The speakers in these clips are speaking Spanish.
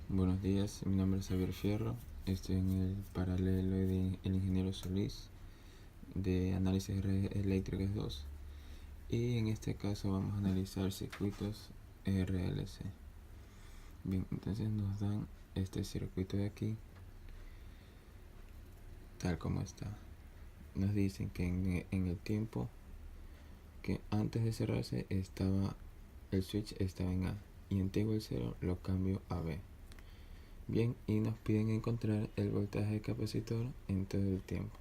Buenos días, mi nombre es Xavier Fierro, estoy en el paralelo de El Ingeniero Solís de Análisis Eléctricas 2 y en este caso vamos a analizar circuitos RLC. Bien, entonces nos dan este circuito de aquí tal como está. Nos dicen que en el tiempo que antes de cerrarse el switch estaba en A y en t igual 0 lo cambio a B. Bien, y nos piden encontrar el voltaje del capacitor en todo el tiempo.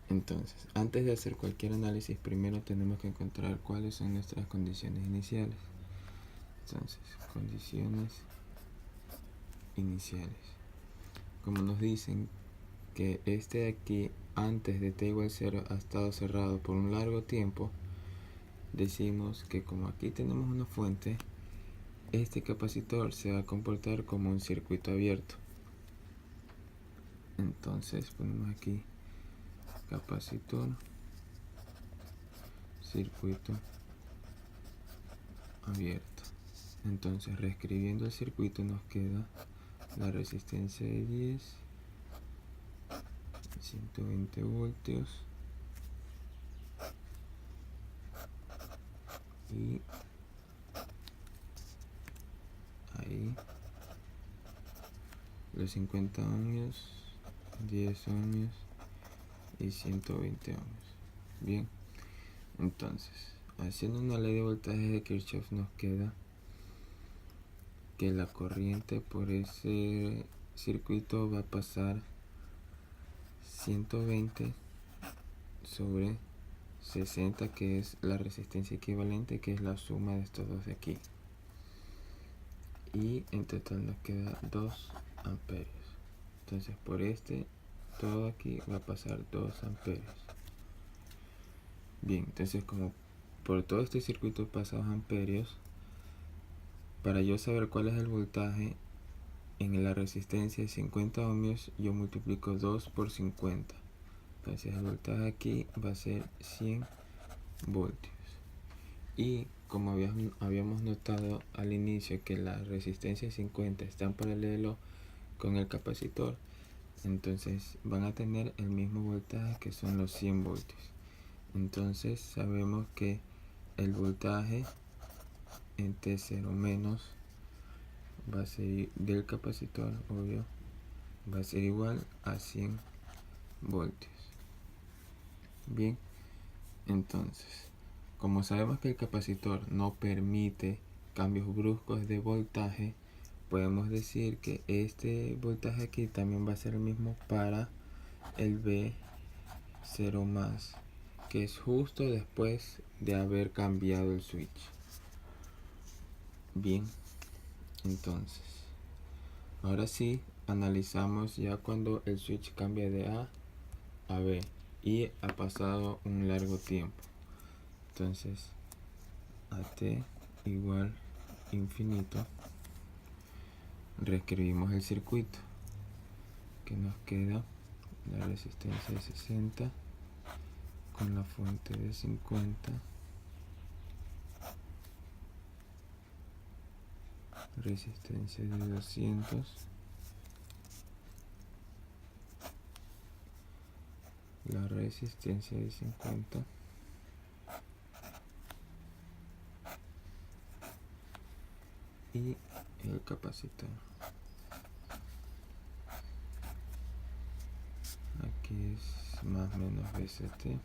Entonces, antes de hacer cualquier análisis, primero tenemos que encontrar cuáles son nuestras condiciones iniciales. Entonces, condiciones iniciales. Como nos dicen que este de aquí, antes de t igual 0, ha estado cerrado por un largo tiempo, decimos que como aquí tenemos una fuente, este capacitor se va a comportar como un circuito abierto. Entonces ponemos aquí capacitor, circuito abierto. Entonces, reescribiendo el circuito nos queda la resistencia de 10, 120 voltios y ahí los 50 ohmios, 10 ohmios y 120 ohmios. Bien, entonces haciendo una ley de voltaje de Kirchhoff nos queda que la corriente por ese circuito va a pasar 120 sobre 60, que es la resistencia equivalente, que es la suma de estos dos de aquí, y en total nos queda 2 amperios. Entonces por todo aquí va a pasar 2 amperios. Bien, entonces como por todo este circuito pasa 2 amperios, para yo saber cuál es el voltaje en la resistencia de 50 ohmios, yo multiplico 2 por 50. Entonces el voltaje aquí va a ser 100 voltios. Y como habíamos notado al inicio que la resistencia 50 está en paralelo con el capacitor, entonces van a tener el mismo voltaje, que son los 100 voltios. Entonces sabemos que el voltaje en T0 menos va a ser del capacitor, obvio, va a ser igual a 100 voltios. Bien, entonces como sabemos que el capacitor no permite cambios bruscos de voltaje, podemos decir que este voltaje aquí también va a ser el mismo para el B0 más, que es justo después de haber cambiado el switch. Bien, entonces ahora sí analizamos ya cuando el switch cambia de A a B y ha pasado un largo tiempo. Entonces a t igual infinito, reescribimos el circuito, que nos queda la resistencia de 60 con la fuente de 50, resistencia de 200, la resistencia de 50 y el capacitor. Aquí es más o menos VCT,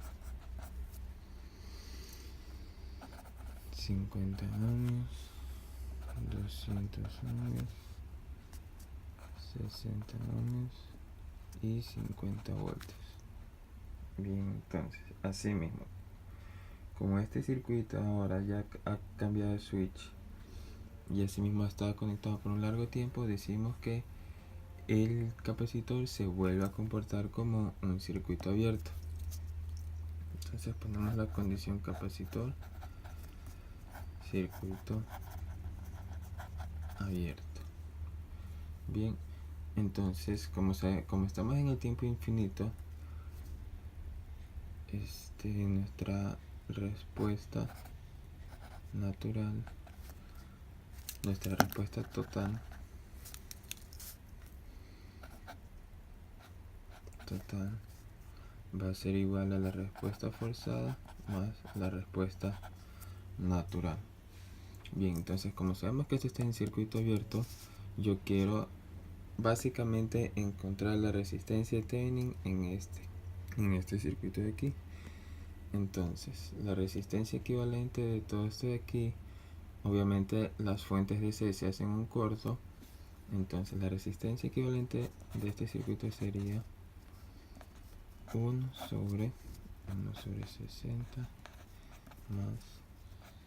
50 ohmios, 200 ohmios, 60 ohmios y 50 voltios. Bien, entonces así mismo, como este circuito ahora ya ha cambiado el switch y así mismo ha estado conectado por un largo tiempo, decimos que el capacitor se vuelve a comportar como un circuito abierto. Entonces ponemos la condición capacitor, circuito abierto. Bien, entonces como estamos en el tiempo infinito, nuestra respuesta natural, nuestra respuesta total total va a ser igual a la respuesta forzada más la respuesta natural. Bien, entonces como sabemos que esto está en circuito abierto, yo quiero básicamente encontrar la resistencia de Thevenin en este circuito de aquí. Entonces la resistencia equivalente de todo esto de aquí, obviamente las fuentes de C se hacen un corto, entonces la resistencia equivalente de este circuito sería 1 sobre 60 más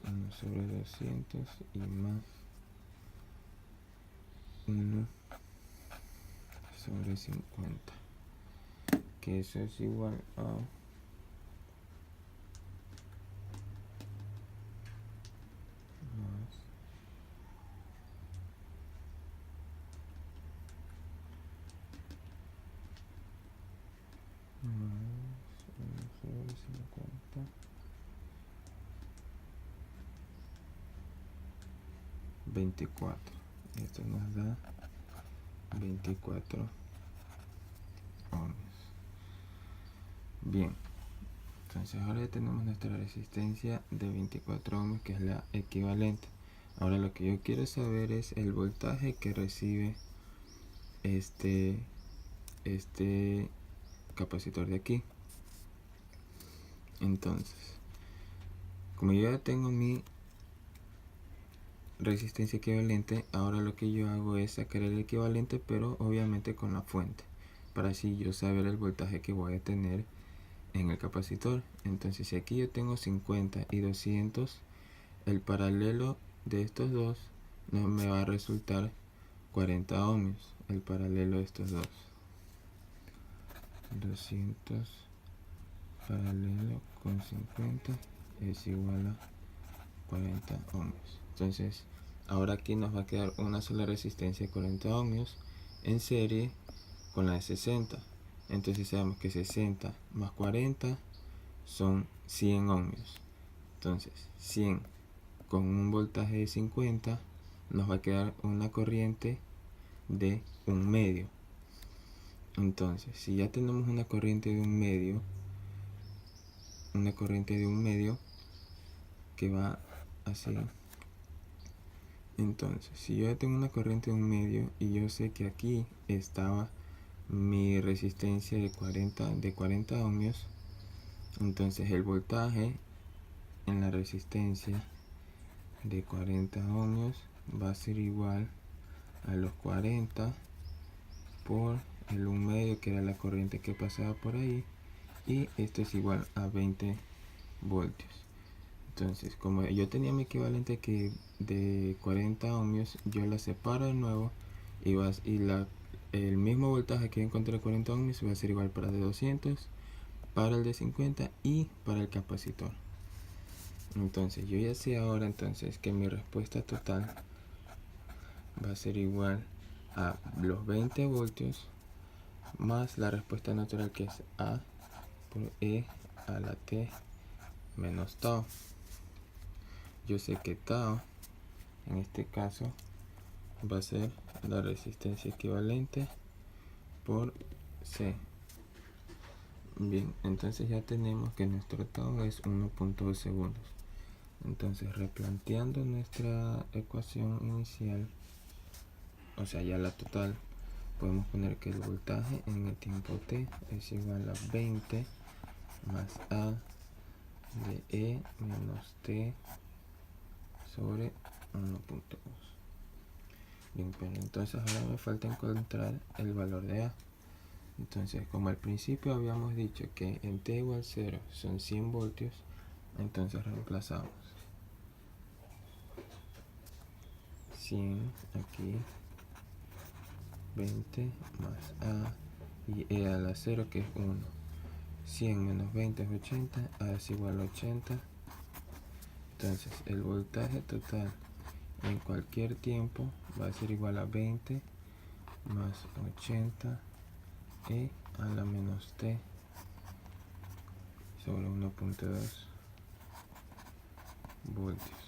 1 sobre 200 y más 1 sobre 50, que eso es igual a más 1 sobre 50 24. Esto nos da 24 ohmios. Bien, entonces ahora ya tenemos nuestra resistencia de 24 ohmios, que es la equivalente. Ahora lo que yo quiero saber es el voltaje que recibe este capacitor de aquí. Entonces, como yo ya tengo mi resistencia equivalente, ahora lo que yo hago es sacar el equivalente, pero obviamente con la fuente, para así yo saber el voltaje que voy a tener en el capacitor. Entonces, si aquí yo tengo 50 y 200, el paralelo de estos dos no me va a resultar 40 ohmios. El paralelo de estos dos, 200 paralelo con 50 es igual a 40 ohmios. Entonces ahora aquí nos va a quedar una sola resistencia de 40 ohmios en serie con la de 60. Entonces sabemos que 60 más 40 son 100 ohmios. Entonces 100 con un voltaje de 50 nos va a quedar una corriente de 1 medio. Entonces si ya tenemos una corriente de 1 medio, que va así. Entonces si yo ya tengo una corriente de 1 medio y yo sé que aquí estaba mi resistencia de 40 ohmios, entonces el voltaje en la resistencia de 40 ohmios va a ser igual a los 40 por el 1 medio, que era la corriente que pasaba por ahí, y esto es igual a 20 voltios. Entonces, como yo tenía mi equivalente que de 40 ohmios, yo la separo de nuevo y el mismo voltaje que encontré de 40 ohmios va a ser igual para el de 200, para el de 50 y para el capacitor. Entonces yo ya sé ahora entonces que mi respuesta total va a ser igual a los 20 voltios más la respuesta natural, que es A por E a la T menos tau. Yo sé que tau en este caso va a ser la resistencia equivalente por C. Bien, entonces ya tenemos que nuestro tau es 1.2 segundos. Entonces, replanteando nuestra ecuación inicial, o sea ya la total, podemos poner que el voltaje en el tiempo t es igual a 20 más A de E menos T sobre 1.2. Bien, pero entonces ahora me falta encontrar el valor de A. Entonces, como al principio habíamos dicho que en t igual 0 son 100 voltios, entonces reemplazamos 100 aquí, 20 más A y E a la 0, que es 1. 100 menos 20 es 80, A es igual a 80. Entonces el voltaje total en cualquier tiempo va a ser igual a 20 más 80 E a la menos T sobre 1.2 voltios.